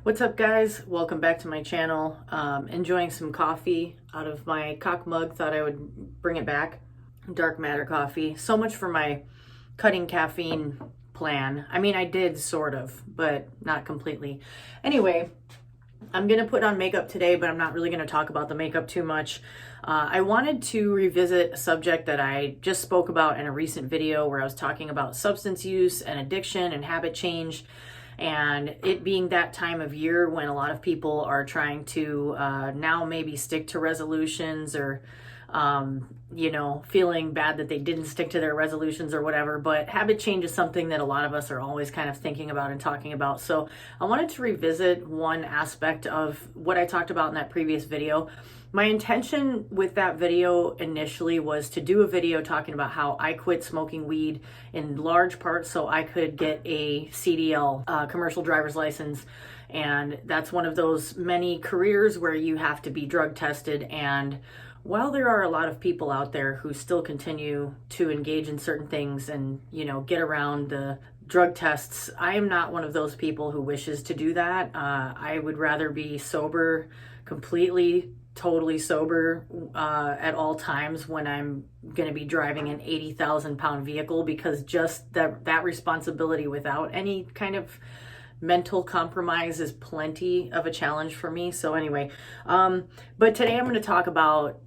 What's up, guys? Welcome back to my channel. Enjoying some coffee out of my cock mug. Thought I would bring it back. Dark matter coffee. So much for my cutting caffeine plan. I mean, I did sort of, but not completely. Anyway, I'm going to put on makeup today, but I'm not really going to talk about the makeup too much. I wanted to revisit a subject that I just spoke about in a recent video where I was talking about substance use and addiction and habit change. And it being that time of year when a lot of people are trying to now maybe stick to resolutions or, feeling bad that they didn't stick to their resolutions or whatever. But habit change is something that a lot of us are always kind of thinking about and talking about. So I wanted to revisit one aspect of what I talked about in that previous video. My intention with that video initially was to do a video talking about how I quit smoking weed in large part so I could get a CDL, commercial driver's license. And that's one of those many careers where you have to be drug tested. And while there are a lot of people out there who still continue to engage in certain things and, get around the drug tests, I am not one of those people who wishes to do that. I would rather be sober, totally sober at all times when I'm going to be driving an 80,000 pound vehicle, because just that responsibility without any kind of mental compromise is plenty of a challenge for me. So anyway, but today I'm going to talk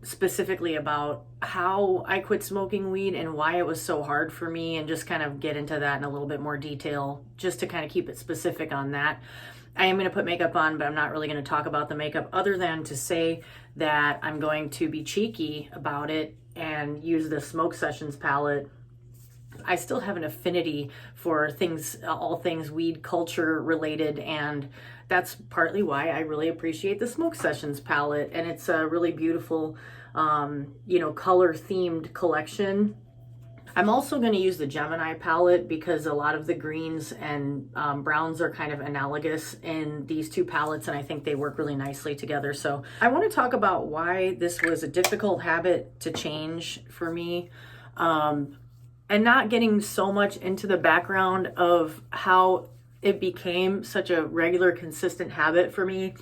specifically about how I quit smoking weed and why it was so hard for me, and just kind of get into that in a little bit more detail, just to kind of keep it specific on that. I am going to put makeup on, but I'm not really going to talk about the makeup other than to say that I'm going to be cheeky about it and use the Smoke Sessions palette. I still have an affinity for all things weed culture related, and that's partly why I really appreciate the Smoke Sessions palette. And it's a really beautiful, color themed collection. I'm also going to use the Gemini palette because a lot of the greens and browns are kind of analogous in these two palettes, and I think they work really nicely together. So I want to talk about why this was a difficult habit to change for me, and not getting so much into the background of how it became such a regular, consistent habit for me.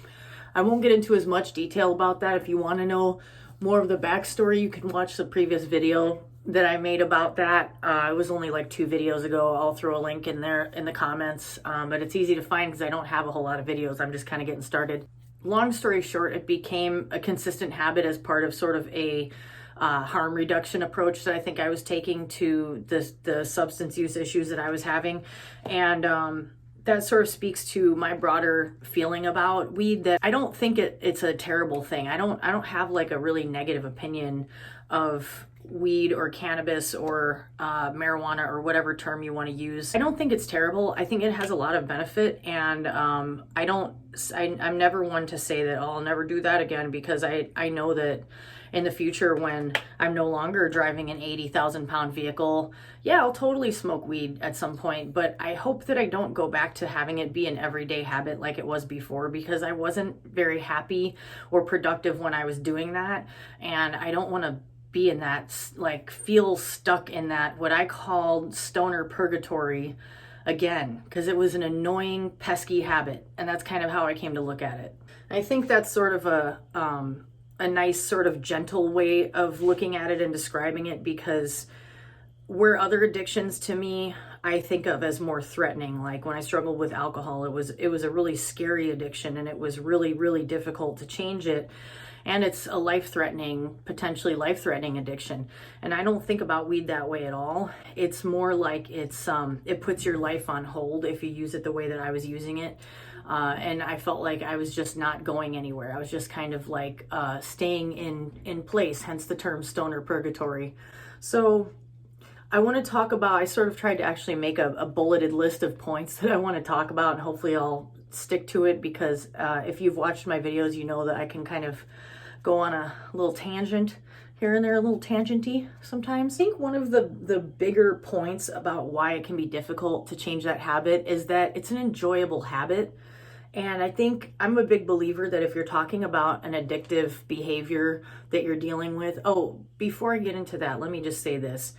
I won't get into as much detail about that. If you want to know more of the backstory, you can watch the previous video that I made about that. It was only like 2 videos ago. I'll throw a link in there in the comments, but it's easy to find because I don't have a whole lot of videos. I'm just kind of getting started. Long story short, it became a consistent habit as part of sort of a harm reduction approach that I think I was taking to the substance use issues that I was having. And that sort of speaks to my broader feeling about weed, that I don't think it's a terrible thing. I don't have like a really negative opinion of weed or cannabis or marijuana or whatever term you want to use. I don't think it's terrible. I think it has a lot of benefit, and I'm never one to say that, oh, I'll never do that again, because I know that in the future, when I'm no longer driving an 80,000 pound vehicle, yeah, I'll totally smoke weed at some point. But I hope that I don't go back to having it be an everyday habit like it was before, because I wasn't very happy or productive when I was doing that. And I don't want to be in that, feel stuck in that, what I called stoner purgatory again, because it was an annoying, pesky habit. And that's kind of how I came to look at it. I think that's sort of a nice sort of gentle way of looking at it and describing it, because where other addictions to me I think of as more threatening, like when I struggled with alcohol, it was a really scary addiction, and it was really, really difficult to change it. And it's a potentially life-threatening addiction. And I don't think about weed that way at all. It's more like it puts your life on hold if you use it the way that I was using it. And I felt like I was just not going anywhere. I was just kind of like staying in place, hence the term stoner purgatory. So I want to talk about, I sort of tried to actually make a bulleted list of points that I want to talk about, and hopefully I'll stick to it, because if you've watched my videos, you know that I can kind of go on a little tangent here and there, a little tangenty sometimes. I think one of the bigger points about why it can be difficult to change that habit is that it's an enjoyable habit. And I think I'm a big believer that if you're talking about an addictive behavior that you're dealing with, before I get into that, let me just say this.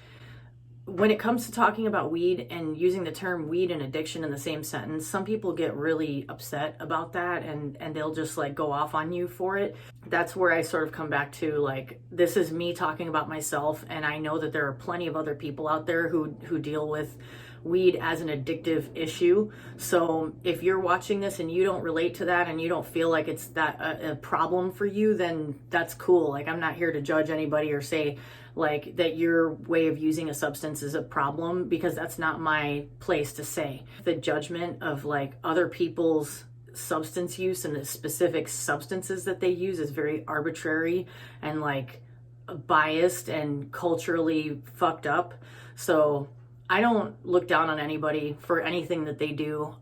when it comes to talking about weed and using the term weed and addiction in the same sentence, some people get really upset about that and they'll just like go off on you for it. That's where I sort of come back to, like, this is me talking about myself, and I know that there are plenty of other people out there who deal with weed as an addictive issue. So if you're watching this and you don't relate to that and you don't feel like it's that a problem for you, then that's cool. Like, I'm not here to judge anybody or say like that your way of using a substance is a problem, because that's not my place to say. The judgment of like other people's substance use and the specific substances that they use is very arbitrary and like biased and culturally fucked up. So I don't look down on anybody for anything that they do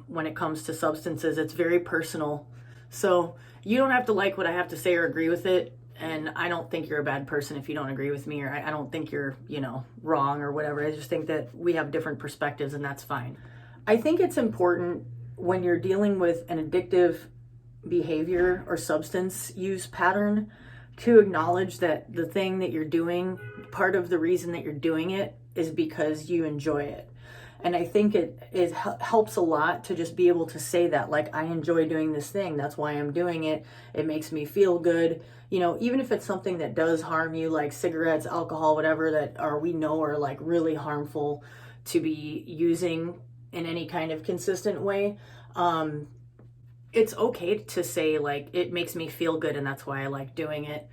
when it comes to substances. It's very personal. So you don't have to like what I have to say or agree with it. And I don't think you're a bad person if you don't agree with me, or I don't think you're, wrong or whatever. I just think that we have different perspectives, and that's fine. I think it's important when you're dealing with an addictive behavior or substance use pattern to acknowledge that the thing that you're doing, part of the reason that you're doing it is because you enjoy it. And I think it helps a lot to just be able to say that, like, I enjoy doing this thing. That's why I'm doing it. It makes me feel good. Even if it's something that does harm you, like cigarettes, alcohol, whatever, that we know are like really harmful to be using in any kind of consistent way. It's okay to say, like, it makes me feel good and that's why I like doing it.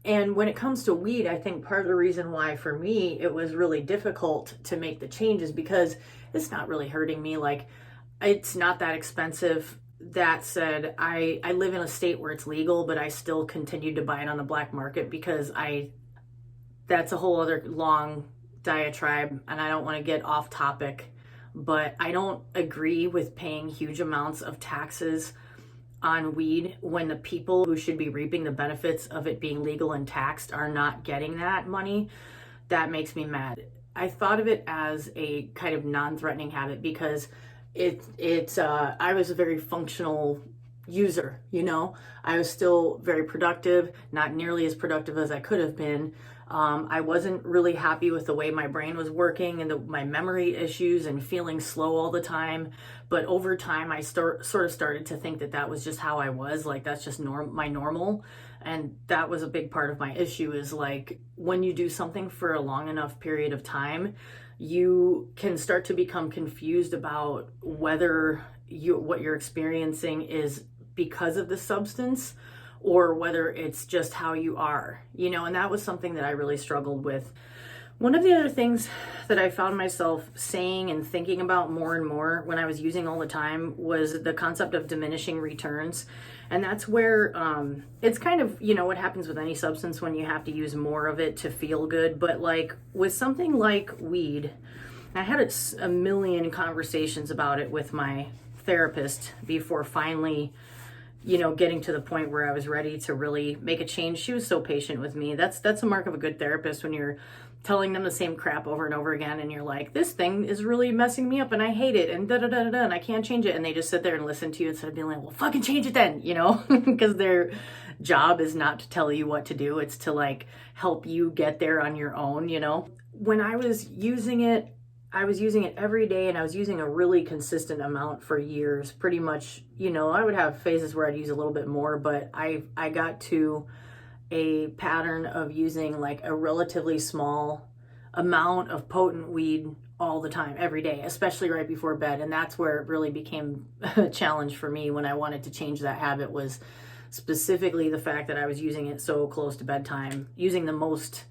And when it comes to weed, I think part of the reason why for me it was really difficult to make the change is because it's not really hurting me. Like, it's not that expensive. That said, I live in a state where it's legal, but I still continue to buy it on the black market because that's a whole other long diatribe, and I don't want to get off topic, but I don't agree with paying huge amounts of taxes on weed when the people who should be reaping the benefits of it being legal and taxed are not getting that money. That makes me mad. I thought of it as a kind of non-threatening habit because I was a very functional user, I was still very productive, not nearly as productive as I could have been. I wasn't really happy with the way my brain was working and my memory issues and feeling slow all the time. But over time, I sort of started to think that was just how I was. Like, that's just my normal. And that was a big part of my issue, is like, when you do something for a long enough period of time, you can start to become confused about whether what you're experiencing is because of the substance or whether it's just how you are, and that was something that I really struggled with. One of the other things that I found myself saying and thinking about more and more when I was using all the time was the concept of diminishing returns. And that's where it's kind of, what happens with any substance when you have to use more of it to feel good. But like with something like weed, I had a million conversations about it with my therapist before finally getting to the point where I was ready to really make a change. She was so patient with me. That's a mark of a good therapist, when you're telling them the same crap over and over again and you're like, this thing is really messing me up and I hate it and da-da-da-da-da and I can't change it. And they just sit there and listen to you instead of being like, well, fucking change it then, because their job is not to tell you what to do. It's to like help you get there on your own, When I was using it, every day, and I was using a really consistent amount for years, pretty much. I would have phases where I'd use a little bit more, but I got to a pattern of using like a relatively small amount of potent weed all the time, every day, especially right before bed. And that's where it really became a challenge for me when I wanted to change that habit, was specifically the fact that I was using it so close to bedtime, using the most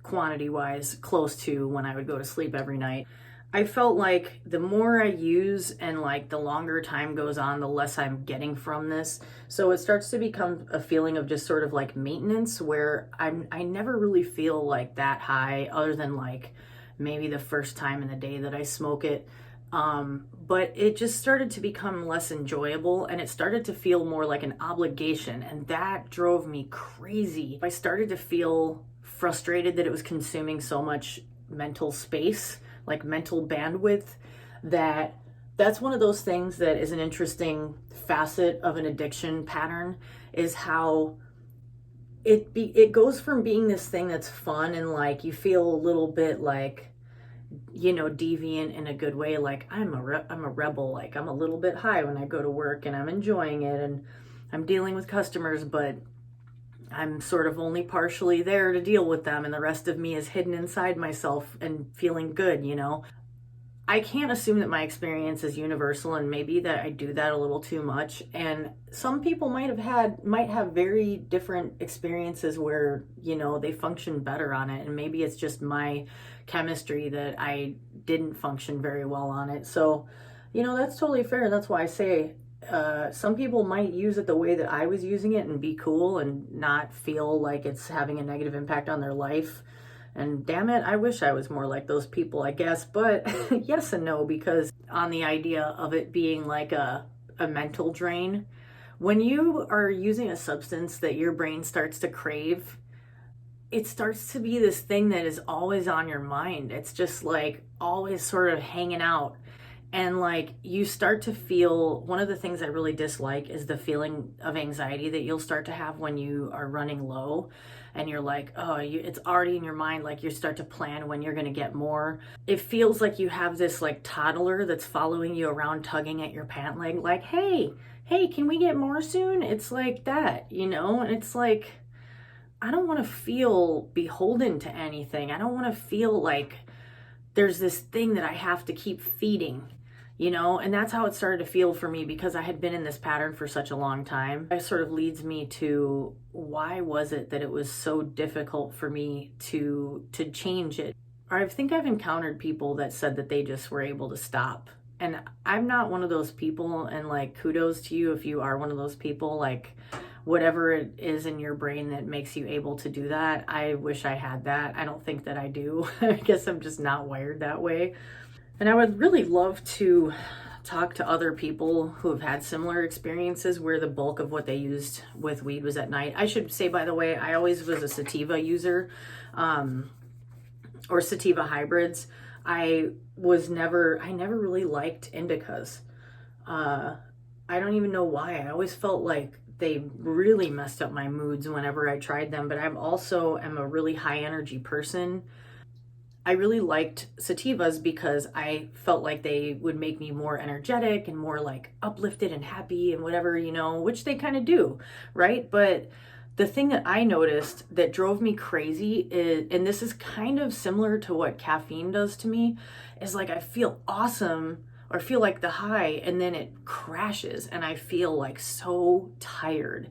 quantity-wise close to when I would go to sleep every night. I felt like the more I use and like the longer time goes on, the less I'm getting from this. So it starts to become a feeling of just sort of like maintenance, where I never really feel like that high, other than like maybe the first time in the day that I smoke it. But it just started to become less enjoyable, and it started to feel more like an obligation, and that drove me crazy. I started to feel frustrated that it was consuming so much mental space, like mental bandwidth. That's one of those things that is an interesting facet of an addiction pattern, is how it goes from being this thing that's fun and like you feel a little bit like deviant in a good way. Like I'm a rebel. Like I'm a little bit high when I go to work and I'm enjoying it and I'm dealing with customers, but I'm sort of only partially there to deal with them, and the rest of me is hidden inside myself and feeling good. I can't assume that my experience is universal, and maybe that I do that a little too much. And some people might have very different experiences where, they function better on it. And maybe it's just my chemistry that I didn't function very well on it. So, that's totally fair. That's why I say, some people might use it the way that I was using it and be cool and not feel like it's having a negative impact on their life. And damn it, I wish I was more like those people, I guess. But yes and no, because on the idea of it being like a mental drain, when you are using a substance that your brain starts to crave, it starts to be this thing that is always on your mind. It's just like always sort of hanging out. And like you start to feel, one of the things I really dislike is the feeling of anxiety that you'll start to have when you are running low and you're like, it's already in your mind. Like you start to plan when you're going to get more. It feels like you have this like toddler that's following you around, tugging at your pant leg, like, hey, can we get more soon? It's like that, and it's like, I don't want to feel beholden to anything. I don't want to feel like there's this thing that I have to keep feeding. And that's how it started to feel for me, because I had been in this pattern for such a long time. It sort of leads me to, why was it that it was so difficult for me to change it? I think I've encountered people that said that they just were able to stop. And I'm not one of those people, and like, kudos to you if you are one of those people. Like, whatever it is in your brain that makes you able to do that, I wish I had that. I don't think that I do. I guess I'm just not wired that way. And I would really love to talk to other people who have had similar experiences where the bulk of what they used with weed was at night. I should say, by the way, I always was a sativa user, or sativa hybrids. I never really liked indicas. I don't even know why. I always felt like they really messed up my moods whenever I tried them, but I also am a really high energy person. I really liked sativas because I felt like they would make me more energetic and more like uplifted and happy and whatever, which they kind of do, right? But the thing that I noticed that drove me crazy is, and this is kind of similar to what caffeine does to me, is like I feel awesome or feel like the high, and then it crashes and I feel like so tired.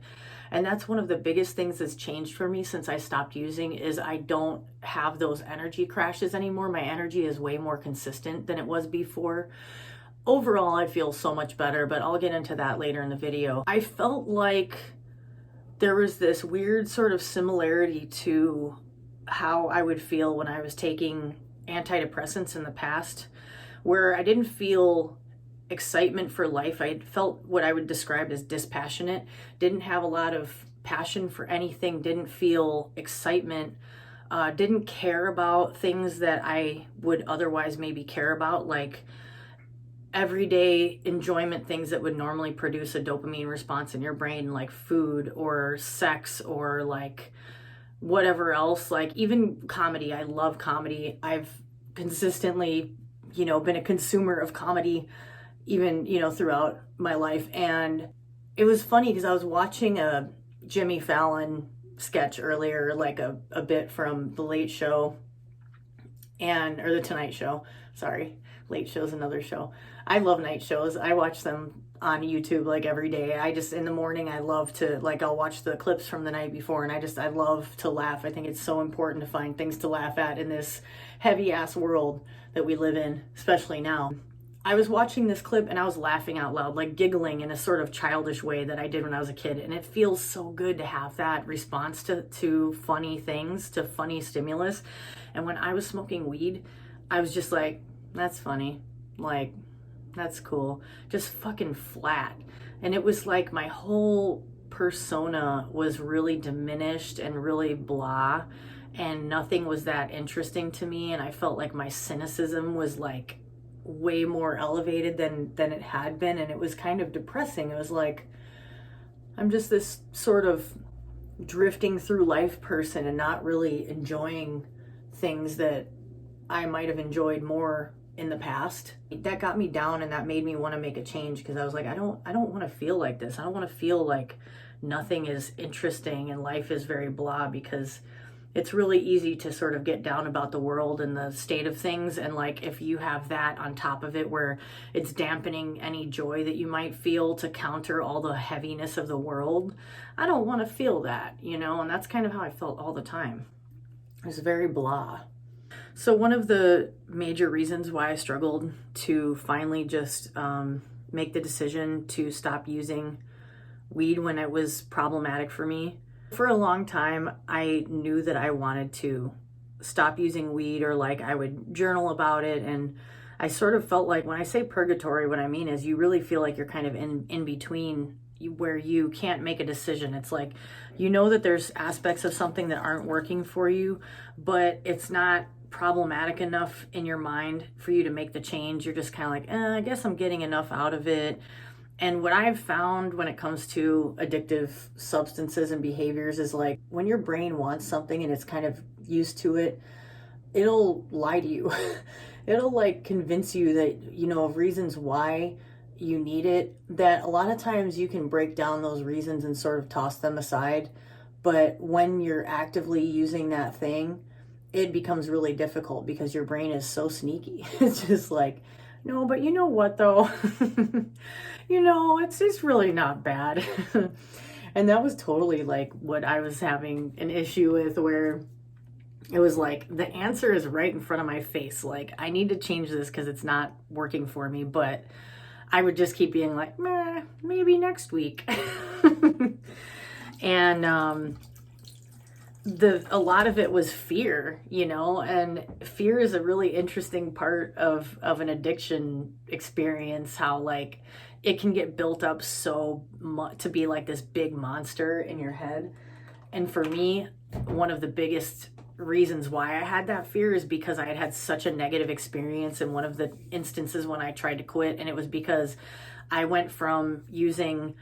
And that's one of the biggest things that's changed for me since I stopped using, is I don't have those energy crashes anymore. My energy is way more consistent than it was before. Overall, I feel so much better, but I'll get into that later in the video. I felt like there was this weird sort of similarity to how I would feel when I was taking antidepressants in the past, where I didn't feel excitement for life. I felt what I would describe as dispassionate, didn't have a lot of passion for anything, didn't feel excitement, didn't care about things that I would otherwise maybe care about, like everyday enjoyment things that would normally produce a dopamine response in your brain, like food or sex or like whatever else, like even comedy. I love comedy. I've consistently, been a consumer of comedy even, throughout my life. And it was funny because I was watching a Jimmy Fallon sketch earlier, like a bit from The Late Show or The Tonight Show. Sorry, Late Show's another show. I love night shows. I watch them on YouTube like every day. In the morning, I love to, like, I'll watch the clips from the night before, and I love to laugh. I think it's so important to find things to laugh at in this heavy ass world that we live in, especially now. I was watching this clip and I was laughing out loud, like giggling in a sort of childish way that I did when I was a kid. And it feels so good to have that response to funny things, to funny stimulus. And when I was smoking weed, I was just like, that's funny. Like, that's cool. Just fucking flat. And it was like my whole persona was really diminished and really blah. And nothing was that interesting to me. And I felt like my cynicism was like way more elevated than it had been, and it was kind of depressing. It was like, I'm just this sort of drifting through life person and not really enjoying things that I might have enjoyed more in the past. That got me down, and that made me want to make a change, because I was like, I don't want to feel like this. I don't want to feel like nothing is interesting and life is very blah, because it's really easy to sort of get down about the world and the state of things. And like, if you have that on top of it, where it's dampening any joy that you might feel to counter all the heaviness of the world, I don't want to feel that, you know? And that's kind of how I felt all the time. It was very blah. So one of the major reasons why I struggled to finally just make the decision to stop using weed when it was problematic for me, for a long time, I knew that I wanted to stop using weed, or like I would journal about it. And I sort of felt like, when I say purgatory, what I mean is you really feel like you're kind of in between, where you can't make a decision. It's like, you know that there's aspects of something that aren't working for you, but it's not problematic enough in your mind for you to make the change. You're just kind of like, I guess I'm getting enough out of it. And what I've found when it comes to addictive substances and behaviors is, like, when your brain wants something and it's kind of used to it, it'll lie to you. It'll like convince you that, you know, of reasons why you need it, that a lot of times you can break down those reasons and sort of toss them aside. But when you're actively using that thing, it becomes really difficult, because your brain is so sneaky. It's just like, no, but you know what though? You know, it's really not bad. And that was totally like what I was having an issue with, where it was like, the answer is right in front of my face. Like, I need to change this because it's not working for me. But I would just keep being like, meh, maybe next week. And a lot of it was fear, you know, and fear is a really interesting part of an addiction experience, how like it can get built up so much to be like this big monster in your head. And for me, one of the biggest reasons why I had that fear is because I had had such a negative experience in one of the instances when I tried to quit. And it was because I went from using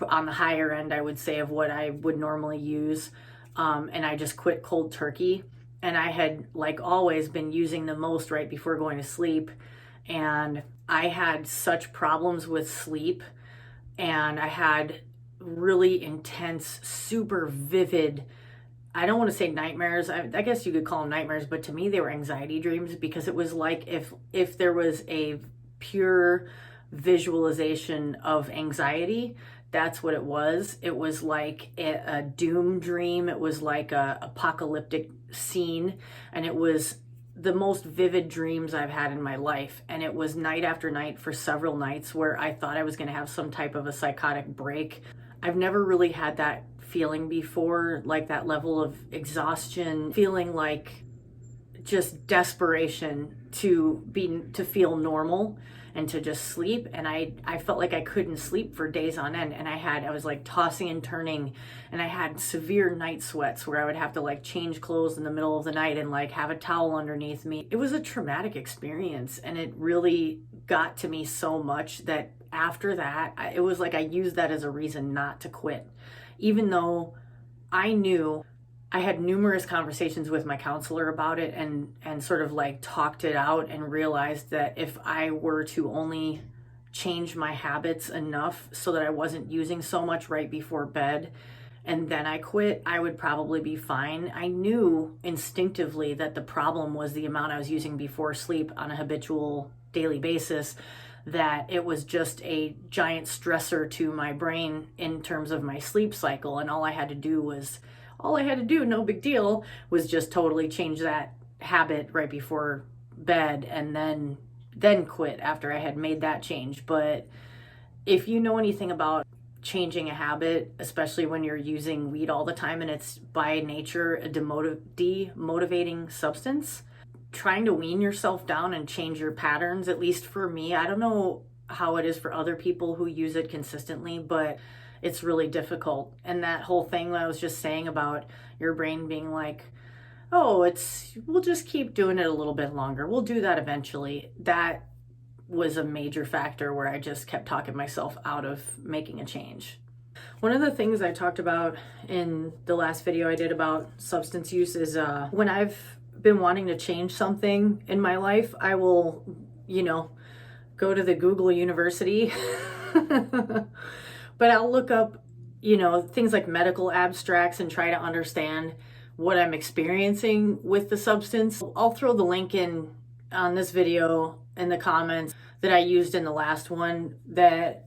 on the higher end, I would say, of what I would normally use. And I just quit cold turkey. And I had, like always, been using the most right before going to sleep. And I had such problems with sleep. And I had really intense, super vivid, I don't want to say nightmares. I guess you could call them nightmares, but to me they were anxiety dreams, because it was like if there was a pure visualization of anxiety, that's what it was. It was like a doom dream. It was like a apocalyptic scene, and it was the most vivid dreams I've had in my life. And it was night after night for several nights where I thought I was going to have some type of a psychotic break. I've never really had that feeling before, like that level of exhaustion, feeling like just desperation to feel normal and to just sleep. And I felt like I couldn't sleep for days on end. And I was like tossing and turning, and I had severe night sweats where I would have to like change clothes in the middle of the night and like have a towel underneath me. It was a traumatic experience, and it really got to me so much that after that, it was like I used that as a reason not to quit. Even though I knew, I had numerous conversations with my counselor about it, and sort of like talked it out, and realized that if I were to only change my habits enough so that I wasn't using so much right before bed, and then I quit, I would probably be fine. I knew instinctively that the problem was the amount I was using before sleep on a habitual daily basis, that it was just a giant stressor to my brain in terms of my sleep cycle. And all I had to do, no big deal, was just totally change that habit right before bed, and then quit after I had made that change. But if you know anything about changing a habit, especially when you're using weed all the time and it's by nature a demotivating substance, trying to wean yourself down and change your patterns, at least for me, I don't know how it is for other people who use it consistently, but it's really difficult. And that whole thing that I was just saying about your brain being like, oh, we'll just keep doing it a little bit longer, we'll do that eventually, that was a major factor where I just kept talking myself out of making a change. One of the things I talked about in the last video I did about substance use is when I've been wanting to change something in my life, I will, go to the Google University. But I'll look up, things like medical abstracts and try to understand what I'm experiencing with the substance. I'll throw the link in on this video in the comments that I used in the last one. That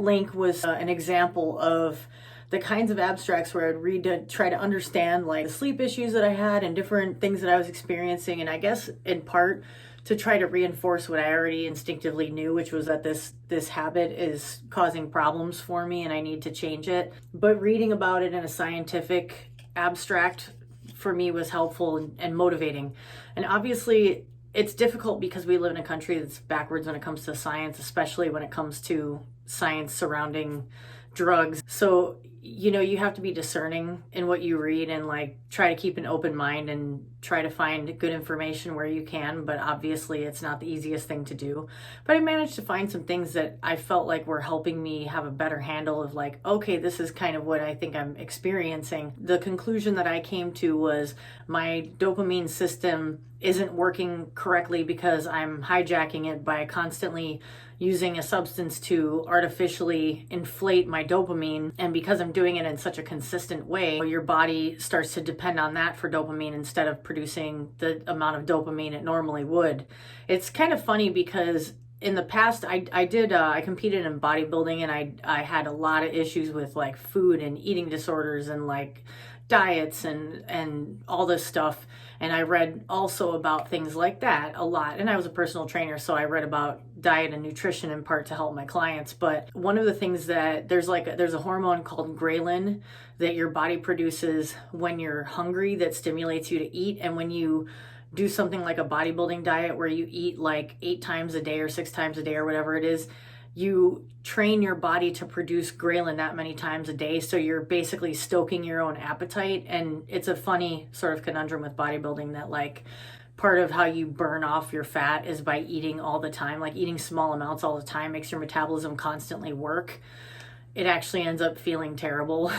link was an example of the kinds of abstracts where I'd read to try to understand like the sleep issues that I had and different things that I was experiencing. And I guess in part to try to reinforce what I already instinctively knew, which was that this habit is causing problems for me and I need to change it. But reading about it in a scientific abstract for me was helpful and motivating. And obviously it's difficult because we live in a country that's backwards when it comes to science, especially when it comes to science surrounding drugs. So, you have to be discerning in what you read and like try to keep an open mind and try to find good information where you can. But obviously it's not the easiest thing to do. But I managed to find some things that I felt like were helping me have a better handle of like, okay, this is kind of what I think I'm experiencing. The conclusion that I came to was my dopamine system isn't working correctly because I'm hijacking it by constantly using a substance to artificially inflate my dopamine. And because I'm doing it in such a consistent way, your body starts to depend on that for dopamine instead of producing the amount of dopamine it normally would. It's kind of funny because in the past, I competed in bodybuilding and I had a lot of issues with like food and eating disorders and like diets and all this stuff. And I read also about things like that a lot. And I was a personal trainer, so I read about diet and nutrition in part to help my clients. But one of the things that there's a hormone called ghrelin that your body produces when you're hungry that stimulates you to eat. And when you do something like a bodybuilding diet where you eat like 8 times a day or 6 times a day or whatever it is, you train your body to produce ghrelin that many times a day. So you're basically stoking your own appetite. And it's a funny sort of conundrum with bodybuilding that like part of how you burn off your fat is by eating all the time. Like eating small amounts all the time makes your metabolism constantly work. It actually ends up feeling terrible.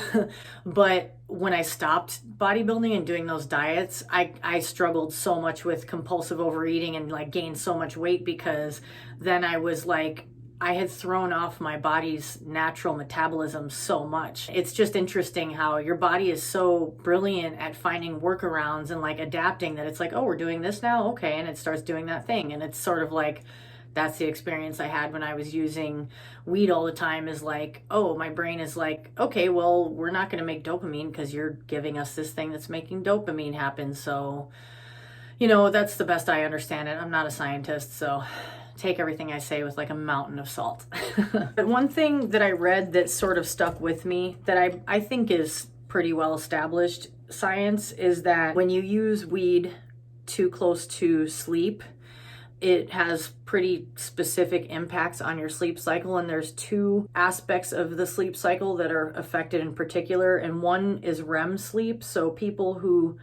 But when I stopped bodybuilding and doing those diets, I struggled so much with compulsive overeating and like gained so much weight because then I was like, I had thrown off my body's natural metabolism so much. It's just interesting how your body is so brilliant at finding workarounds and like adapting that it's like, oh, we're doing this now? Okay. And it starts doing that thing. And it's sort of like, that's the experience I had when I was using weed all the time is like, oh, my brain is like, okay, well, we're not going to make dopamine because you're giving us this thing that's making dopamine happen. So, that's the best I understand it. I'm not a scientist, so take everything I say with like a mountain of salt. But one thing that I read that sort of stuck with me that I think is pretty well established science is that when you use weed too close to sleep, it has pretty specific impacts on your sleep cycle. And there's 2 aspects of the sleep cycle that are affected in particular. And one is REM sleep. So people who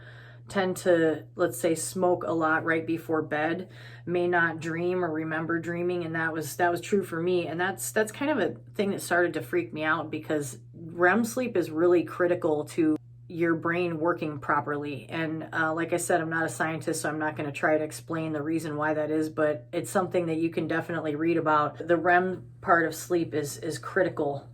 tend to, let's say, smoke a lot right before bed may not dream or remember dreaming, and that was true for me. And that's kind of a thing that started to freak me out because REM sleep is really critical to your brain working properly. And like I said, I'm not a scientist, so I'm not going to try to explain the reason why that is, but it's something that you can definitely read about. The REM part of sleep is critical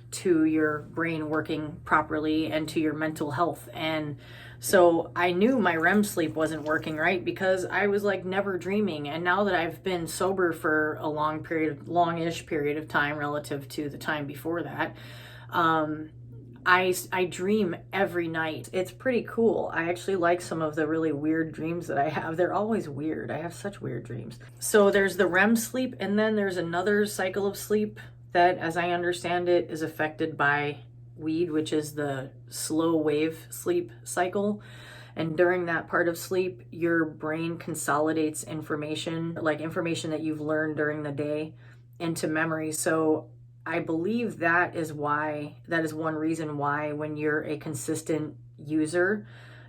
to your brain working properly and to your mental health. And so I knew my REM sleep wasn't working right because I was like never dreaming. And now that I've been sober for a longish period of time relative to the time before that, I dream every night. It's pretty cool. I actually like some of the really weird dreams that I have. They're always weird. I have such weird dreams. So there's the REM sleep, and then there's another cycle of sleep that, as I understand it, is affected by weed, which is the slow wave sleep cycle. And during that part of sleep, your brain consolidates information, like information that you've learned during the day, into memory. So I believe that is one reason why when you're a consistent user,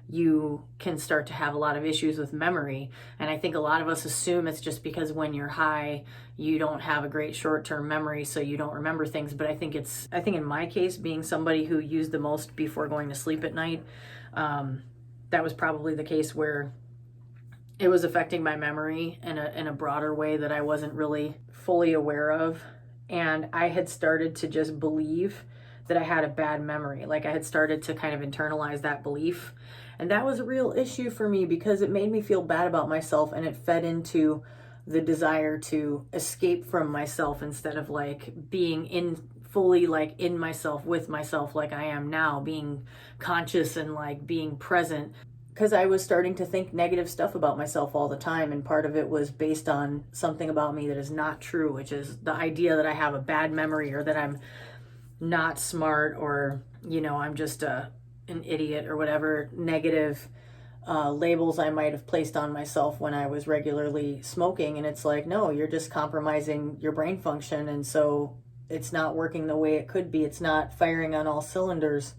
you can start to have a lot of issues with memory. And I think a lot of us assume it's just because when you're high, you don't have a great short-term memory, so you don't remember things. But I think in my case, being somebody who used the most before going to sleep at night, that was probably the case where it was affecting my memory in a broader way that I wasn't really fully aware of. And I had started to just believe that I had a bad memory. Like I had started to kind of internalize that belief. And that was a real issue for me because it made me feel bad about myself, and it fed into the desire to escape from myself instead of like being in fully like in myself with myself like I am now, being conscious and like being present, because I was starting to think negative stuff about myself all the time. And part of it was based on something about me that is not true, which is the idea that I have a bad memory, or that I'm not smart, or, you know, I'm just an idiot, or whatever negative labels I might have placed on myself when I was regularly smoking. And it's like, no, you're just compromising your brain function. And so it's not working the way it could be. It's not firing on all cylinders.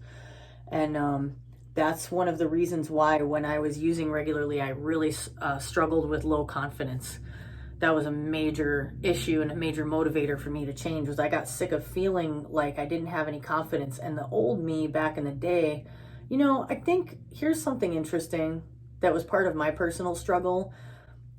And that's one of the reasons why when I was using regularly, I really struggled with low confidence. That was a major issue and a major motivator for me to change. Was I got sick of feeling like I didn't have any confidence. And the old me back in the day, you know, I think here's something interesting that was part of my personal struggle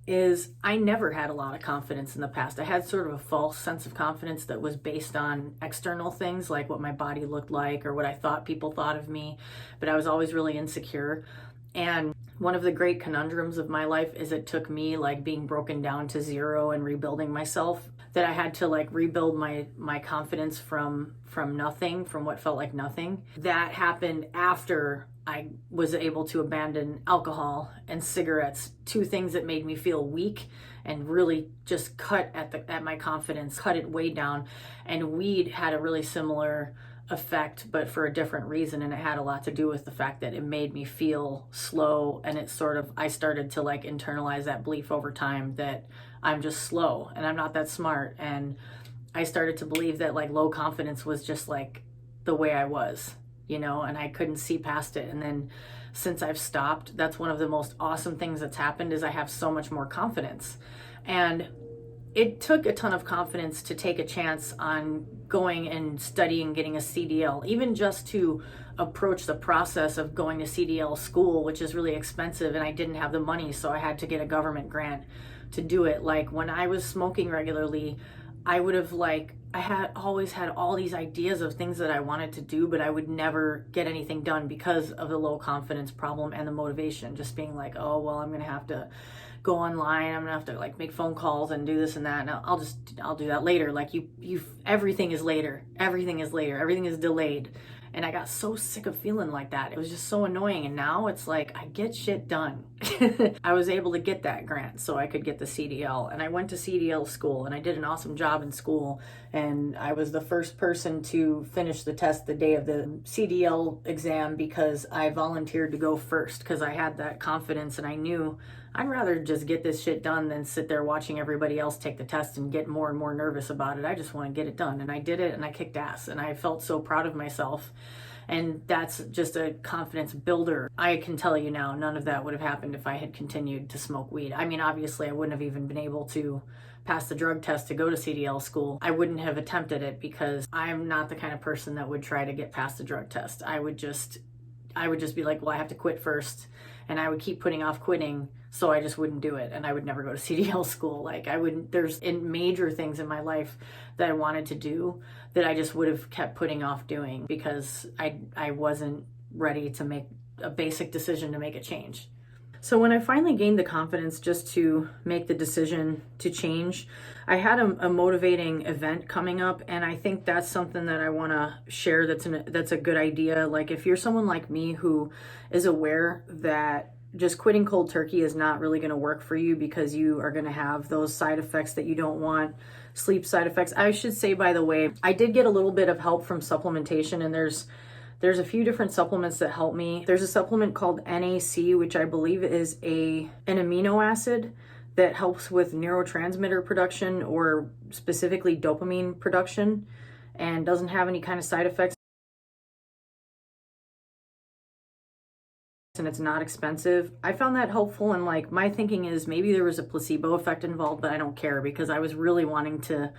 is I never had a lot of confidence in the past. I had sort of a false sense of confidence that was based on external things, like what my body looked like or what I thought people thought of me, but I was always really insecure. And one of the great conundrums of my life is it took me like being broken down to zero and rebuilding myself, that I had to like rebuild my confidence from nothing, from what felt like nothing. That happened after I was able to abandon alcohol and cigarettes, two things that made me feel weak and really just cut at my confidence, cut it way down. And weed had a really similar effect, but for a different reason. And it had a lot to do with the fact that it made me feel slow. And I started to like internalize that belief over time that I'm just slow and I'm not that smart. And I started to believe that like low confidence was just like the way I was, you know, and I couldn't see past it. And then since I've stopped, that's one of the most awesome things that's happened is I have so much more confidence. And it took a ton of confidence to take a chance on going and studying, getting a CDL, even just to approach the process of going to CDL school, which is really expensive, and I didn't have the money, so I had to get a government grant to do it. Like when I was smoking regularly, I would have I had always had all these ideas of things that I wanted to do, but I would never get anything done because of the low confidence problem and the motivation, just being like, oh, well, I'm going to have to go online. I'm gonna have to like make phone calls and do this and that. And I'll do that later. Like everything is later. Everything is later. Everything is delayed. And I got so sick of feeling like that. It was just so annoying. And now it's like, I get shit done. I was able to get that grant so I could get the CDL. And I went to CDL school and I did an awesome job in school. And I was the first person to finish the test the day of the CDL exam because I volunteered to go first because I had that confidence and I knew I'd rather just get this shit done than sit there watching everybody else take the test and get more and more nervous about it. I just want to get it done. And I did it and I kicked ass and I felt so proud of myself. And that's just a confidence builder. I can tell you now, none of that would have happened if I had continued to smoke weed. I mean, obviously I wouldn't have even been able to pass the drug test to go to CDL school. I wouldn't have attempted it because I'm not the kind of person that would try to get past the drug test. I would just be like, well, I have to quit first. And I would keep putting off quitting, so I just wouldn't do it. And I would never go to CDL school. Like there's major things in my life that I wanted to do that I just would have kept putting off doing because I wasn't ready to make a basic decision to make a change. So when I finally gained the confidence just to make the decision to change, I had a motivating event coming up, and I think that's something that I want to share that's a good idea. Like if you're someone like me who is aware that just quitting cold turkey is not really going to work for you because you are going to have those side effects that you don't want, sleep side effects. I should say, by the way, I did get a little bit of help from supplementation, and there's a few different supplements that help me. There's a supplement called NAC, which I believe is an amino acid that helps with neurotransmitter production, or specifically dopamine production, and doesn't have any kind of side effects. and it's not expensive. I found that helpful, and like my thinking is maybe there was a placebo effect involved, but I don't care because I was really wanting to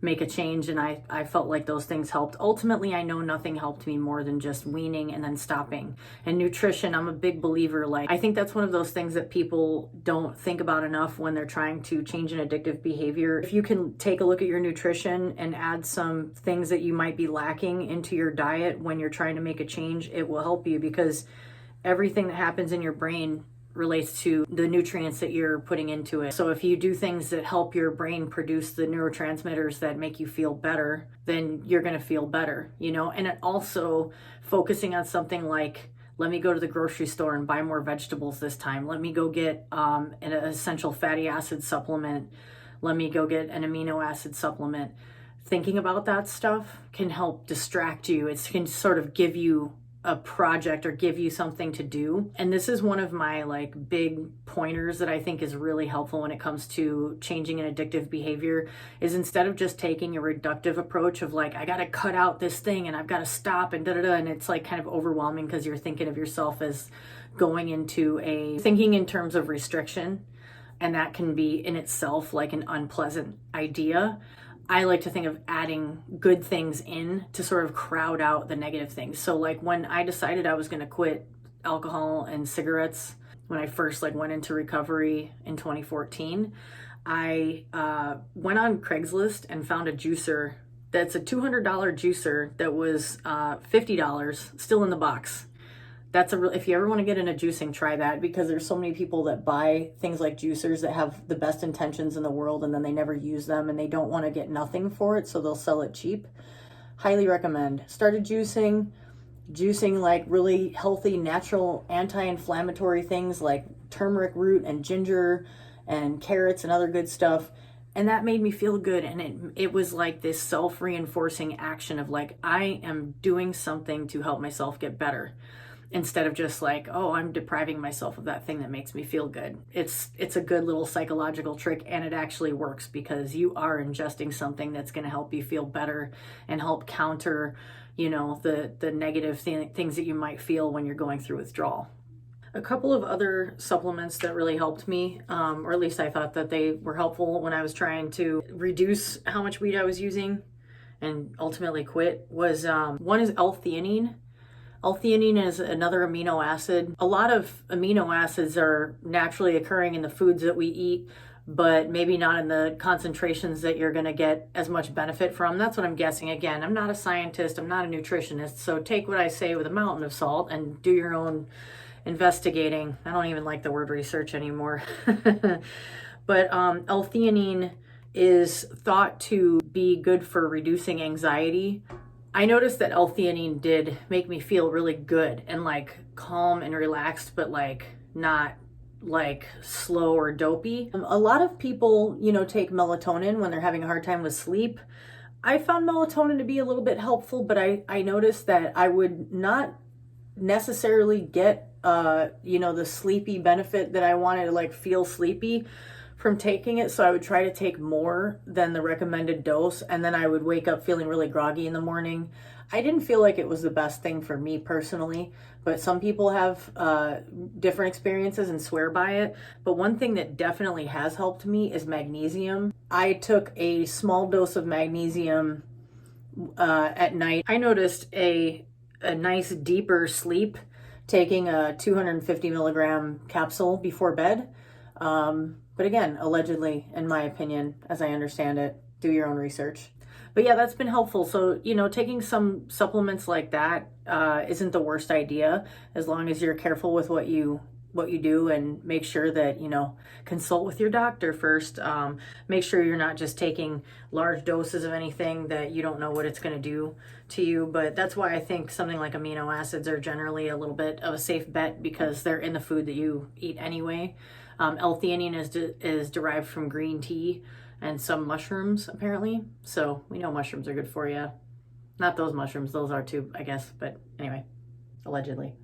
make a change, and I felt like those things helped. Ultimately, I know nothing helped me more than just weaning and then stopping. And nutrition, I'm a big believer. Like, I think that's one of those things that people don't think about enough when they're trying to change an addictive behavior. If you can take a look at your nutrition and add some things that you might be lacking into your diet when you're trying to make a change, it will help you, because everything that happens in your brain relates to the nutrients that you're putting into it. So if you do things that help your brain produce the neurotransmitters that make you feel better, then you're going to feel better, you know? And it also focusing on something like, let me go to the grocery store and buy more vegetables this time. Let me go get an essential fatty acid supplement. Let me go get an amino acid supplement. Thinking about that stuff can help distract you. It can sort of give you a project or give you something to do. And this is one of my like big pointers that I think is really helpful when it comes to changing an addictive behavior, is instead of just taking a reductive approach of like, I got to cut out this thing and I've got to stop and and it's like kind of overwhelming because you're thinking of yourself as going into thinking in terms of restriction, and that can be in itself like an unpleasant idea. I like to think of adding good things in to sort of crowd out the negative things. So like when I decided I was going to quit alcohol and cigarettes, when I first like went into recovery in 2014, I went on Craigslist and found a juicer that's a $200 juicer that was $50 still in the box. If you ever want to get into juicing, try that, because there's so many people that buy things like juicers that have the best intentions in the world and then they never use them and they don't want to get nothing for it, so they'll sell it cheap. Highly recommend. Started juicing like really healthy, natural, anti-inflammatory things like turmeric root and ginger and carrots and other good stuff. And that made me feel good. And it was like this self-reinforcing action of like, I am doing something to help myself get better, instead of just like, oh, I'm depriving myself of that thing that makes me feel good. It's a good little psychological trick, and it actually works because you are ingesting something that's going to help you feel better and help counter, you know, the negative things that you might feel when you're going through withdrawal. A couple of other supplements that really helped me, or at least I thought that they were helpful when I was trying to reduce how much weed I was using and ultimately quit, was one is L-theanine. L-theanine is another amino acid. A lot of amino acids are naturally occurring in the foods that we eat, but maybe not in the concentrations that you're going to get as much benefit from. That's what I'm guessing. Again, I'm not a scientist, I'm not a nutritionist, so take what I say with a mountain of salt and do your own investigating. I don't even like the word research anymore. But L-theanine is thought to be good for reducing anxiety. I noticed that L-theanine did make me feel really good and like calm and relaxed, but like not like slow or dopey. A lot of people, you know, take melatonin when they're having a hard time with sleep. I found melatonin to be a little bit helpful, but I noticed that I would not necessarily get, you know, the sleepy benefit that I wanted to like feel sleepy from taking it. So I would try to take more than the recommended dose, and then I would wake up feeling really groggy in the morning. I didn't feel like it was the best thing for me personally, but some people have different experiences and swear by it. But one thing that definitely has helped me is magnesium. I took a small dose of magnesium at night. I noticed a nice deeper sleep taking a 250 milligram capsule before bed. But again, allegedly, in my opinion, as I understand it, do your own research. But yeah, that's been helpful. So, you know, taking some supplements like that isn't the worst idea, as long as you're careful with what you do, and make sure that, you know, consult with your doctor first. Make sure you're not just taking large doses of anything that you don't know what it's going to do to you. But that's why I think something like amino acids are generally a little bit of a safe bet, because they're in the food that you eat anyway. L-theanine is derived from green tea and some mushrooms, apparently. So we know mushrooms are good for you. Not those mushrooms, those are too, I guess. But anyway, allegedly.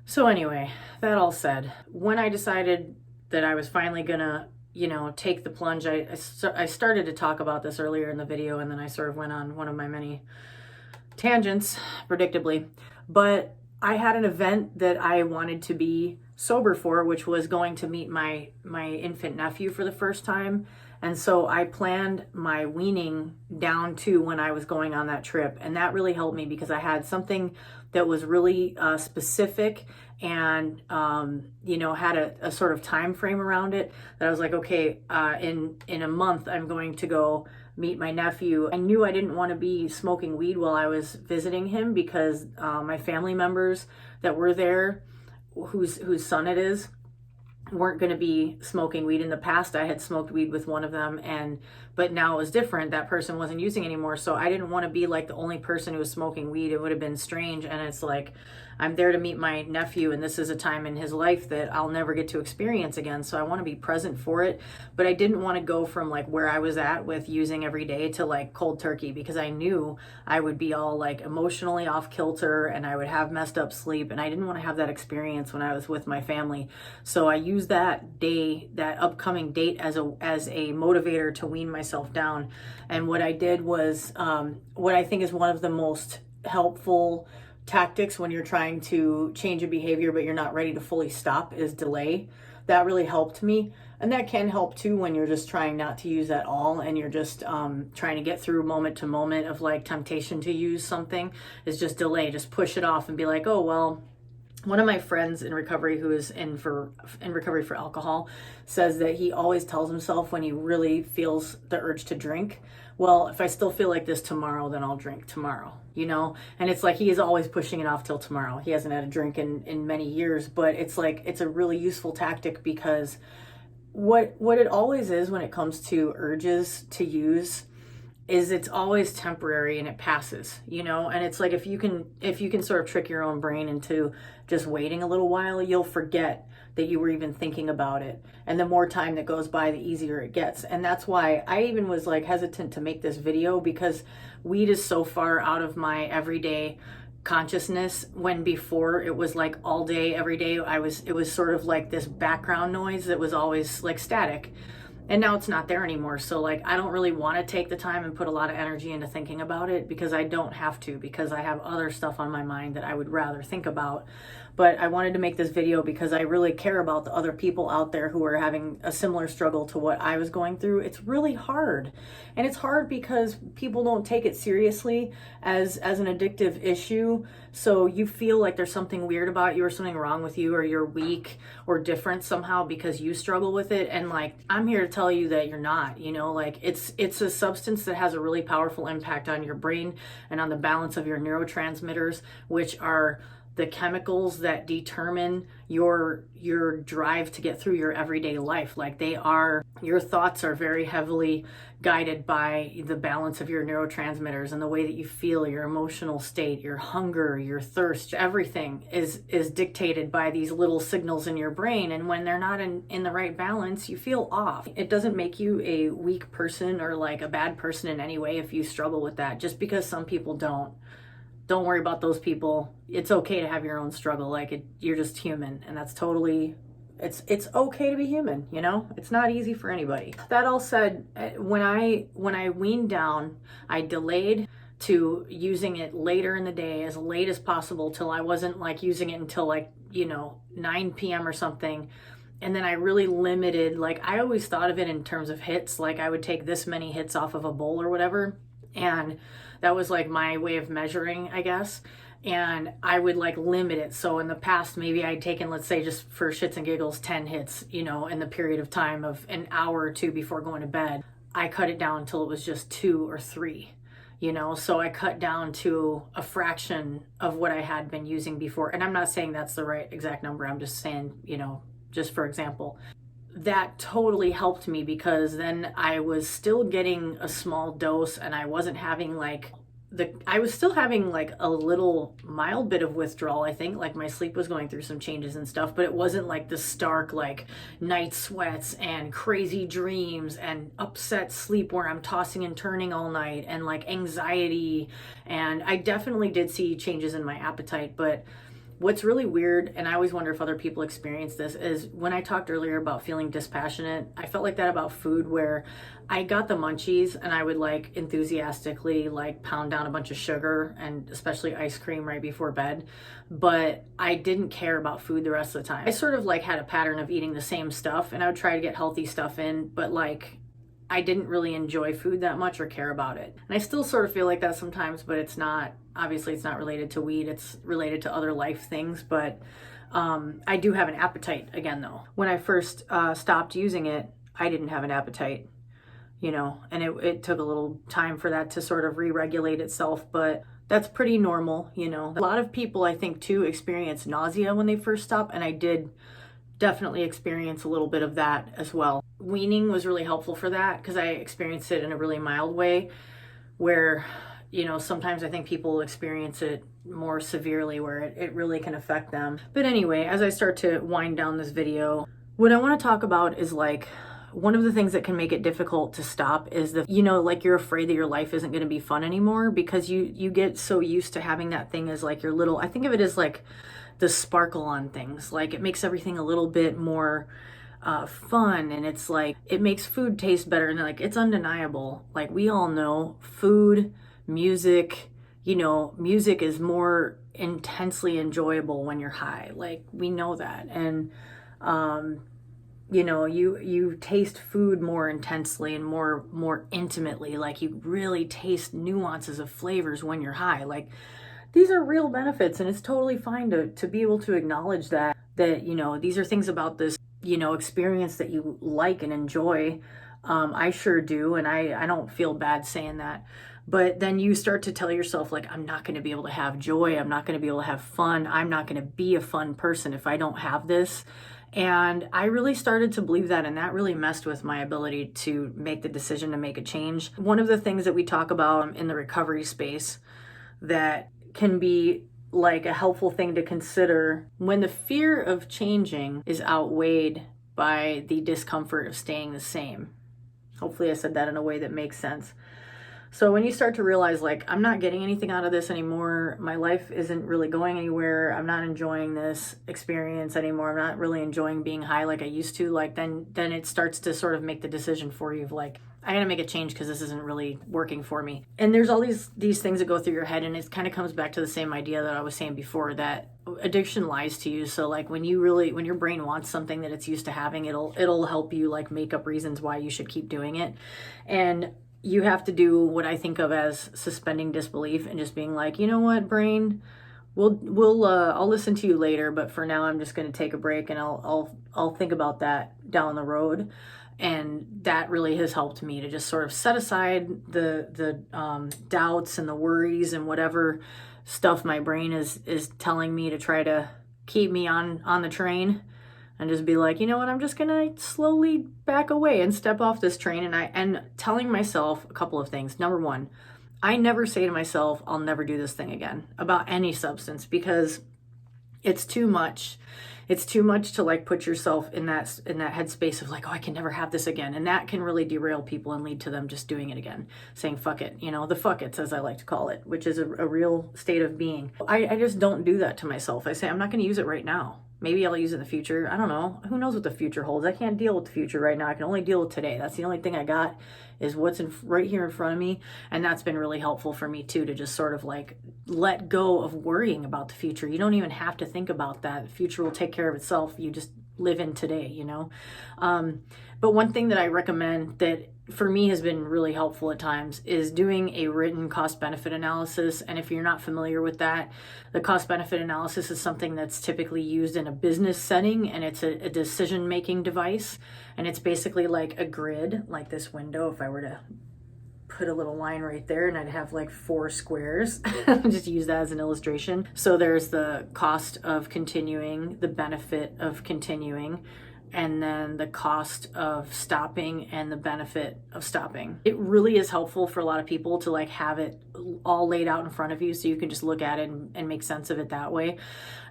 So anyway, that all said, when I decided that I was finally gonna, you know, take the plunge, I started to talk about this earlier in the video, and then I sort of went on one of my many tangents, predictably. But I had an event that I wanted to be sober for, which was going to meet my infant nephew for the first time. And so I planned my weaning down to when I was going on that trip. And that really helped me because I had something that was really specific and, had a sort of time frame around it that I was like, okay, in a month, I'm going to go meet my nephew. I knew I didn't want to be smoking weed while I was visiting him because my family members that were there, whose son it is, weren't going to be smoking weed. In the past, I had smoked weed with one of them, but now it was different. That person wasn't using anymore, so I didn't want to be like the only person who was smoking weed. It would have been strange, and it's like, I'm there to meet my nephew, and this is a time in his life that I'll never get to experience again, so I want to be present for it. But I didn't want to go from like where I was at with using every day to like cold turkey, because I knew I would be all like emotionally off kilter and I would have messed up sleep, and I didn't want to have that experience when I was with my family. So I used that day, that upcoming date, as a motivator to wean myself down. And what I did was what I think is one of the most helpful tactics when you're trying to change a behavior but you're not ready to fully stop is delay. That really helped me, and that can help too when you're just trying not to use at all and you're just trying to get through moment to moment of like temptation to use something. Is just delay, just push it off and be like, oh well. One of my friends in recovery who is in recovery for alcohol says that he always tells himself when he really feels the urge to drink, well, if I still feel like this tomorrow, then I'll drink tomorrow, And it's like he is always pushing it off till tomorrow. He hasn't had a drink in many years, but it's like it's a really useful tactic because what it always is when it comes to urges to use is it's always temporary and it passes, and it's like if you can sort of trick your own brain into just waiting a little while, you'll forget that you were even thinking about it. And the more time that goes by, the easier it gets. And that's why I even was like hesitant to make this video, because weed is so far out of my everyday consciousness, when before it was like all day, every day, it was sort of like this background noise that was always like static. And now it's not there anymore. So like, I don't really want to take the time and put a lot of energy into thinking about it, because I don't have to, because I have other stuff on my mind that I would rather think about. But I wanted to make this video because I really care about the other people out there who are having a similar struggle to what I was going through. It's really hard. And it's hard because people don't take it seriously as an addictive issue. So you feel like there's something weird about you or something wrong with you, or you're weak or different somehow because you struggle with it. And like, I'm here to tell you that you're not, like it's a substance that has a really powerful impact on your brain and on the balance of your neurotransmitters, which are the chemicals that determine your drive to get through your everyday life. Like your thoughts are very heavily guided by the balance of your neurotransmitters and the way that you feel, your emotional state, your hunger, your thirst. Everything is dictated by these little signals in your brain. And when they're not in the right balance, you feel off. It doesn't make you a weak person or like a bad person in any way if you struggle with that, just because some people don't. Don't worry about those people. It's okay to have your own struggle. Like you're just human, and that's totally, it's okay to be human, It's not easy for anybody. That all said, when I weaned down, I delayed to using it later in the day, as late as possible, till I wasn't like using it until like, 9 p.m. or something. And then I really limited, like I always thought of it in terms of hits, like I would take this many hits off of a bowl or whatever. And that was like my way of measuring, I guess. And I would like limit it. So in the past, maybe I'd taken, let's say just for shits and giggles, 10 hits, in the period of time of an hour or two before going to bed. I cut it down until it was just 2 or 3, so I cut down to a fraction of what I had been using before. And I'm not saying that's the right exact number. I'm just saying, just for example. That totally helped me, because then I was still getting a small dose and I wasn't having I was still having like a little mild bit of withdrawal. I think like my sleep was going through some changes and stuff, but it wasn't like the stark like night sweats and crazy dreams and upset sleep where I'm tossing and turning all night and like anxiety. And I definitely did see changes in my appetite, but What's really weird, and I always wonder if other people experience this, is when I talked earlier about feeling dispassionate, I felt like that about food, where I got the munchies and I would like enthusiastically like pound down a bunch of sugar and especially ice cream right before bed, but I didn't care about food the rest of the time. I sort of like had a pattern of eating the same stuff, and I would try to get healthy stuff in, but like I didn't really enjoy food that much or care about it. And I still sort of feel like that sometimes, but it's not, obviously it's not related to weed, it's related to other life things. But I do have an appetite again though. When I first stopped using it, I didn't have an appetite, you know, and it took a little time for that to sort of re-regulate itself, but that's pretty normal, you know. A lot of people, I think too, experience nausea when they first stop, and I did definitely experience a little bit of that as well. Weaning was really helpful for that because I experienced it in a really mild way, where, you know, sometimes I think people experience it more severely where it really can affect them. But anyway, as I start to wind down this video, what I want to talk about is like, one of the things that can make it difficult to stop is you know, like you're afraid that your life isn't going to be fun anymore because you get so used to having that thing as like your little, I think of it as like the sparkle on things. Like it makes everything a little bit more fun, and it's like it makes food taste better, and like it's undeniable. Like we all know food, music, you know, music is more intensely enjoyable when you're high. Like we know that. And you know, you taste food more intensely and more intimately. Like you really taste nuances of flavors when you're high. Like these are real benefits, and it's totally fine to be able to acknowledge that, you know, these are things about this, you know, experience that you like and enjoy. I sure do, and I don't feel bad saying that. But then you start to tell yourself, like, I'm not going to be able to have joy. I'm not going to be able to have fun. I'm not going to be a fun person if I don't have this. And I really started to believe that, and that really messed with my ability to make the decision to make a change. One of the things that we talk about in the recovery space that can be like a helpful thing to consider when the fear of changing is outweighed by the discomfort of staying the same. Hopefully I said that in a way that makes sense. So when you start to realize, like, I'm not getting anything out of this anymore, my life isn't really going anywhere, I'm not enjoying this experience anymore, I'm not really enjoying being high like I used to, like then it starts to sort of make the decision for you of like, I gotta make a change because this isn't really working for me. And there's all these things that go through your head, and it kind of comes back to the same idea that I was saying before, that addiction lies to you. So like when your brain wants something that it's used to having, it'll help you like make up reasons why you should keep doing it. And you have to do what I think of as suspending disbelief and just being like, you know what, brain, I'll listen to you later, but for now I'm just going to take a break, and I'll think about that down the road. And that really has helped me to just sort of set aside the doubts and the worries and whatever stuff my brain is telling me to try to keep me on the train, and just be like, you know what, I'm just gonna slowly back away and step off this train. And telling myself a couple of things. Number one, I never say to myself, I'll never do this thing again about any substance, because it's too much. It's too much to like put yourself in that headspace of like, oh, I can never have this again. And that can really derail people and lead to them just doing it again, saying fuck it, you know, the fuck it's, as I like to call it, which is a real state of being. I just don't do that to myself. I say, I'm not going to use it right now. Maybe I'll use it in the future. I don't know. Who knows what the future holds? I can't deal with the future right now. I can only deal with today. That's the only thing I got, is what's right here in front of me. And that's been really helpful for me too, to just sort of like let go of worrying about the future. You don't even have to think about that. The future will take care of itself. You just live in today, you know? But one thing that I recommend that for me has been really helpful at times is doing a written cost-benefit analysis. And if you're not familiar with that, the cost-benefit analysis is something that's typically used in a business setting, and it's a decision-making device. And it's basically like a grid, like this window. If I were to put a little line right there, and I'd have like 4 squares. Just use that as an illustration. So there's the cost of continuing, the benefit of continuing, and then the cost of stopping and the benefit of stopping. It really is helpful for a lot of people to like have it all laid out in front of you so you can just look at it and make sense of it that way.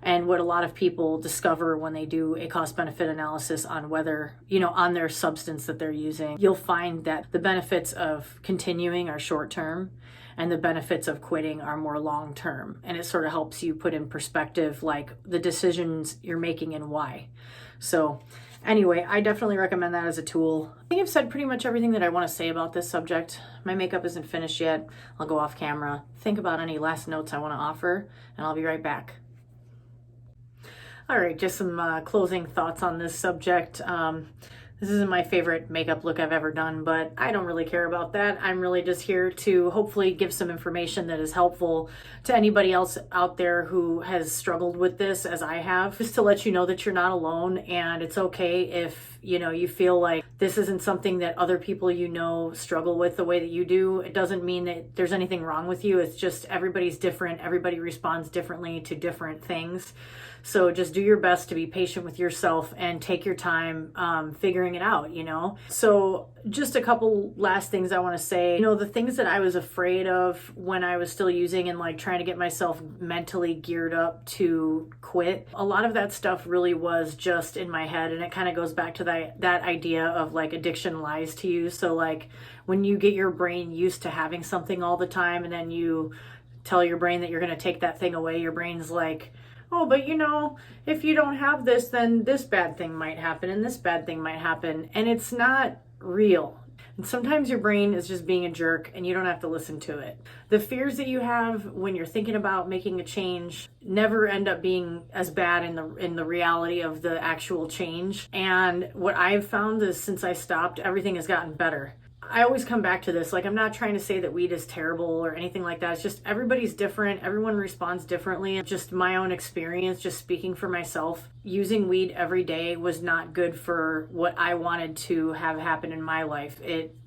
And what a lot of people discover when they do a cost benefit analysis on whether, you know, on their substance that they're using, you'll find that the benefits of continuing are short term, and the benefits of quitting are more long term. And it sort of helps you put in perspective like the decisions you're making and why. So anyway, I definitely recommend that as a tool. I think I've said pretty much everything that I want to say about this subject. My makeup isn't finished yet. I'll go off camera, think about any last notes I want to offer, and I'll be right back. All right, just some closing thoughts on this subject. This isn't my favorite makeup look I've ever done, but I don't really care about that. I'm really just here to hopefully give some information that is helpful to anybody else out there who has struggled with this as I have, just to let you know that you're not alone, and it's okay if you feel like this isn't something that other people struggle with the way that you do. It doesn't mean that there's anything wrong with you. It's just everybody's different. Everybody responds differently to different things. So just do your best to be patient with yourself and take your time figuring it out, So just a couple last things I want to say. The things that I was afraid of when I was still using and like trying to get myself mentally geared up to quit, a lot of that stuff really was just in my head, and it kind of goes back to that idea of like addiction lies to you. So like when you get your brain used to having something all the time and then you tell your brain that you're going to take that thing away, your brain's like, oh, but if you don't have this, then this bad thing might happen and this bad thing might happen. And it's not real. And sometimes your brain is just being a jerk and you don't have to listen to it. The fears that you have when you're thinking about making a change never end up being as bad in the reality of the actual change. And what I've found is since I stopped, everything has gotten better. I always come back to this. Like, I'm not trying to say that weed is terrible or anything like that. It's just everybody's different. Everyone responds differently. Just my own experience, just speaking for myself, using weed every day was not good for what I wanted to have happen in my life.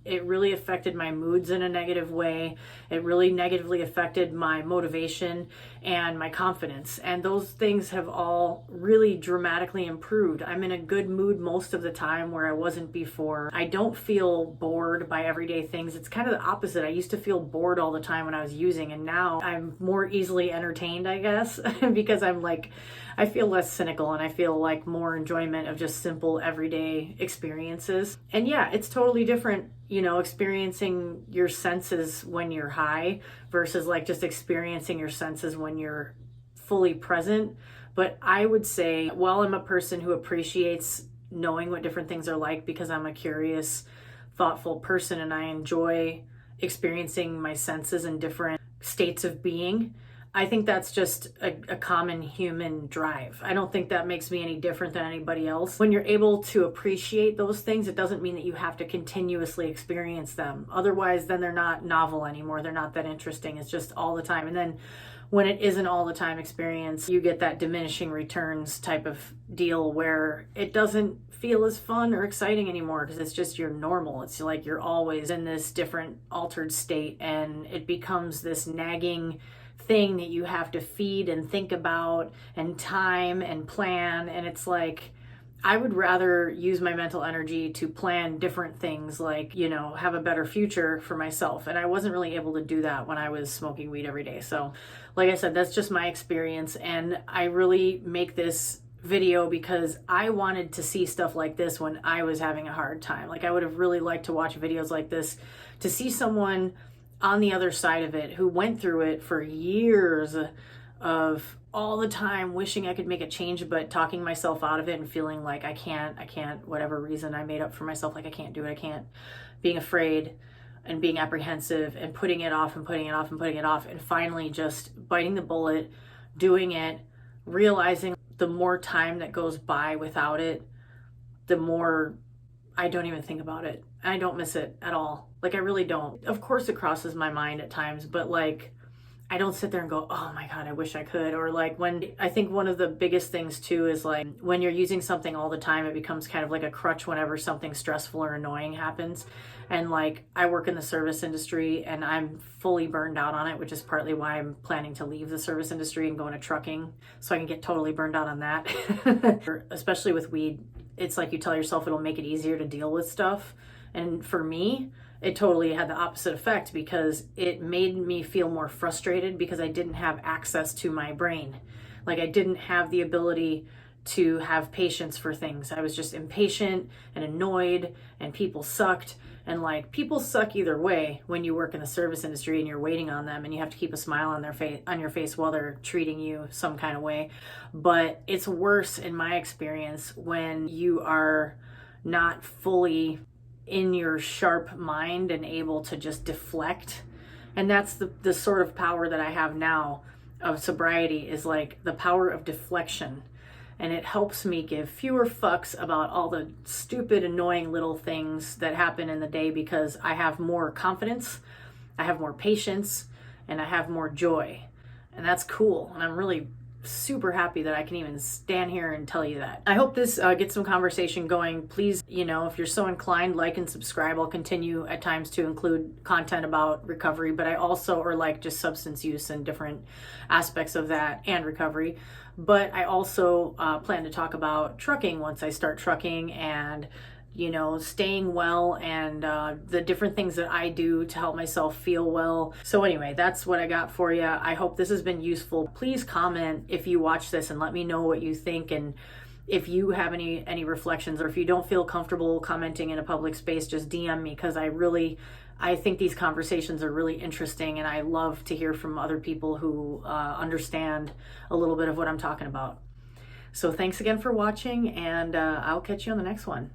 It really affected my moods in a negative way. It really negatively affected my motivation and my confidence. And those things have all really dramatically improved. I'm in a good mood most of the time where I wasn't before. I don't feel bored by everyday things. It's kind of the opposite. I used to feel bored all the time when I was using, and now I'm more easily entertained, I guess, because I feel less cynical and I feel like more enjoyment of just simple everyday experiences. And yeah, it's totally different, experiencing your senses when you're high versus like just experiencing your senses when you're fully present. But I would say, while I'm a person who appreciates knowing what different things are like because I'm a curious, thoughtful person and I enjoy experiencing my senses in different states of being, I think that's just a common human drive. I don't think that makes me any different than anybody else. When you're able to appreciate those things, it doesn't mean that you have to continuously experience them. Otherwise, then they're not novel anymore. They're not that interesting. It's just all the time. And then when it isn't all the time experience, you get that diminishing returns type of deal where it doesn't feel as fun or exciting anymore because it's just your normal. It's like you're always in this different altered state, and it becomes this nagging thing that you have to feed and think about and time and plan. And it's like, I would rather use my mental energy to plan different things, like, have a better future for myself. And I wasn't really able to do that when I was smoking weed every day. So like I said, that's just my experience. And I really make this video because I wanted to see stuff like this when I was having a hard time. Like, I would have really liked to watch videos like this to see someone on the other side of it who went through it for years of all the time wishing I could make a change, but talking myself out of it and feeling like I can't, whatever reason I made up for myself, like I can't do it, I can't, being afraid and being apprehensive and putting it off and putting it off and putting it off, and finally just biting the bullet, doing it, realizing the more time that goes by without it, the more I don't even think about it. I don't miss it at all. Like, I really don't. Of course it crosses my mind at times, but like, I don't sit there and go, oh my God, I wish I could. Or like, I think one of the biggest things too is like, when you're using something all the time, it becomes kind of like a crutch whenever something stressful or annoying happens. And like, I work in the service industry and I'm fully burned out on it, which is partly why I'm planning to leave the service industry and go into trucking so I can get totally burned out on that. Especially with weed, it's like you tell yourself it'll make it easier to deal with stuff. And for me, it totally had the opposite effect because it made me feel more frustrated because I didn't have access to my brain. Like, I didn't have the ability to have patience for things. I was just impatient and annoyed, and people sucked, And like, people suck either way when you work in the service industry and you're waiting on them and you have to keep a smile on your face while they're treating you some kind of way. But it's worse in my experience when you are not fully in your sharp mind and able to just deflect. And that's the sort of power that I have now of sobriety, is like the power of deflection. And it helps me give fewer fucks about all the stupid, annoying little things that happen in the day, because I have more confidence, I have more patience, and I have more joy. And that's cool. And I'm really super happy that I can even stand here and tell you that. I hope this gets some conversation going. Please, if you're so inclined, like and subscribe. I'll continue at times to include content about recovery, but I also, or like just substance use and different aspects of that and recovery. But I also plan to talk about trucking once I start trucking, and staying well, and the different things that I do to help myself feel well. So anyway, that's what I got for you. I hope this has been useful. Please comment if you watch this and let me know what you think, and if you have any reflections, or if you don't feel comfortable commenting in a public space, just DM me, because I think these conversations are really interesting, and I love to hear from other people who understand a little bit of what I'm talking about. So thanks again for watching, and I'll catch you on the next one.